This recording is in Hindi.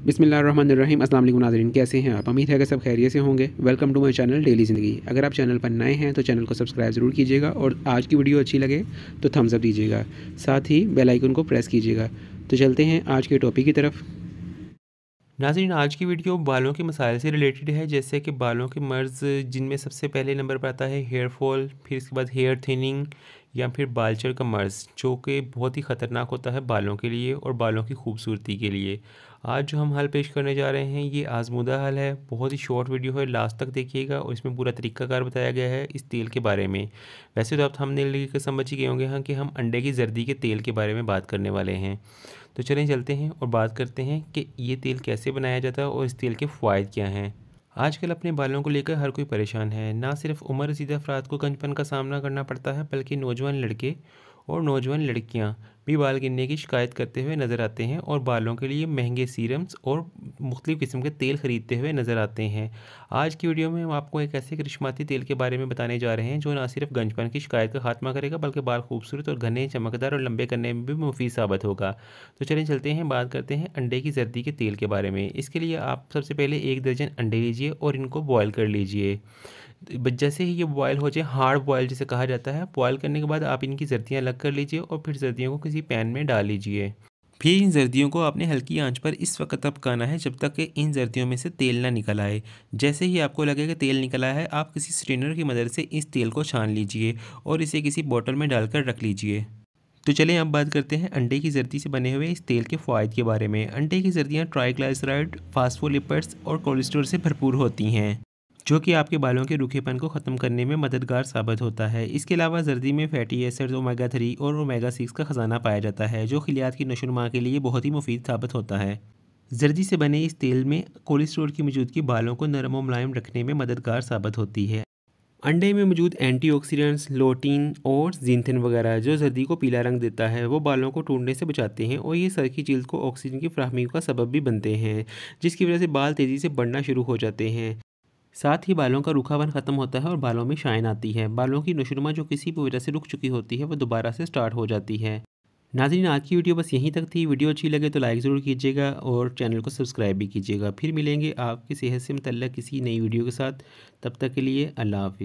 बिस्मिल्लाहिर्रहमानिर्रहीम। अस्सलाम वालेकुम नाज़रीन, कैसे हैं आप? उम्मीद है कि सब खैरियत से होंगे। Welcome to my channel daily ज़िंदगी। अगर आप चैनल पर नए हैं तो चैनल को सब्सक्राइब ज़रूर कीजिएगा और आज की वीडियो अच्छी लगे तो थम्स अप दीजिएगा, साथ ही बेल आइकन को प्रेस कीजिएगा। तो चलते हैं आज के टॉपिक की तरफ। नाज़रीन, आज की वीडियो बालों के मसाइल से रिलेटेड है, जैसे कि बालों के मर्ज़, जिनमें सबसे पहले नंबर पर आता है हेयर फॉल, फिर इसके बाद हेयर थिनिंग या फिर बालचर का मर्ज़, जो कि बहुत ही ख़तरनाक होता है बालों के लिए और बालों की खूबसूरती के लिए। आज जो हम हल पेश करने जा रहे हैं ये आज़मूदा हल है। बहुत ही शॉर्ट वीडियो है, लास्ट तक देखिएगा और इसमें पूरा तरीक़ाकार बताया गया है इस तेल के बारे में। वैसे तो आप थंबनेल देखकर समझ ही गए होंगे हाँ कि हम अंडे की जर्दी के तेल के बारे में बात करने वाले हैं। तो चलें चलते हैं और बात करते हैं कि ये तेल कैसे बनाया जाता है और इस तेल के फ़ायदे क्या हैं। आजकल अपने बालों को लेकर हर कोई परेशान है। ना सिर्फ उम्र रसीदा अफराद को गंजपन का सामना करना पड़ता है, बल्कि नौजवान लड़के और नौजवान लड़कियां भी बाल गिरने की शिकायत करते हुए नज़र आते हैं और बालों के लिए महंगे सीरम्स और मुख्तलिफ़ किस्म के तेल ख़रीदते हुए नज़र आते हैं। आज की वीडियो में हम आपको एक ऐसे करिश्माती तेल के बारे में बताने जा रहे हैं जो ना सिर्फ गंजपन की शिकायत का खात्मा करेगा, बल्कि बाल खूबसूरत और घने, चमकदार और लंबे करने में भी मुफीद साबित होगा। तो चलिए चलते हैं, बात करते हैं अंडे की जर्दी के तेल के बारे में। इसके लिए आप सबसे पहले 1 दर्जन अंडे लीजिए और इनको बॉयल कर लीजिए। जैसे ही ये बॉयल हो जाए, हार्ड बॉयल जिसे कहा जाता है, बॉयल करने के बाद आप इनकी जर्दियाँ अलग कर लीजिए और फिर जर्दियों को किसी पैन में डाल लीजिए। फिर इन जर्दियों को आपने हल्की आंच पर इस वक्त तक पकाना है जब तक कि इन जर्दियों में से तेल ना निकल आए। जैसे ही आपको लगे कि तेल निकल आया है, आप किसी स्ट्रेनर की मदद से इस तेल को छान लीजिए और इसे किसी बोतल में डालकर रख लीजिए। तो चलें अब बात करते हैं अंडे की जर्दी से बने हुए इस तेल के फ़ायदे के बारे में। अंडे की जर्दियाँ ट्राइग्लिसराइड, फास्फोलिपिड्स और कोलेस्ट्रॉल से भरपूर होती हैं, जो कि आपके बालों के रूखेपन को ख़त्म करने में मददगार साबित होता है। इसके अलावा जर्दी में फैटी एसिड्स, ओमेगा 3 और ओमेगा 6 का ख़जाना पाया जाता है, जो खिलियात की नशोनुमा के लिए बहुत ही मुफीद साबित होता है। जर्दी से बने इस तेल में कोलेस्ट्रॉल की मौजूदगी बालों को नरम और मुलायम रखने में मददगार साबित होती है। अंडे में मौजूद एंटीऑक्सीडेंट्स, लुटीन और ज़िंथिन वगैरह, जो जर्दी को पीला रंग देता है, वो बालों को टूटने से बचाते हैं और ये सर की जल्द को ऑक्सीजन की फराहमी का सबब भी बनते हैं, जिसकी वजह से बाल तेज़ी से बढ़ना शुरू हो जाते हैं। साथ ही बालों का रूखापन ख़त्म होता है और बालों में शाइन आती है। बालों की नशोनुमा जो किसी भी वजह से रुक चुकी होती है, वो दोबारा से स्टार्ट हो जाती है। नाज़रीन, आज की वीडियो बस यहीं तक थी। वीडियो अच्छी लगे तो लाइक ज़रूर कीजिएगा और चैनल को सब्सक्राइब भी कीजिएगा। फिर मिलेंगे आपकी सेहत से मुतल्लिक़ किसी नई वीडियो के साथ। तब तक के लिए अल्लाह हाफ़िज़।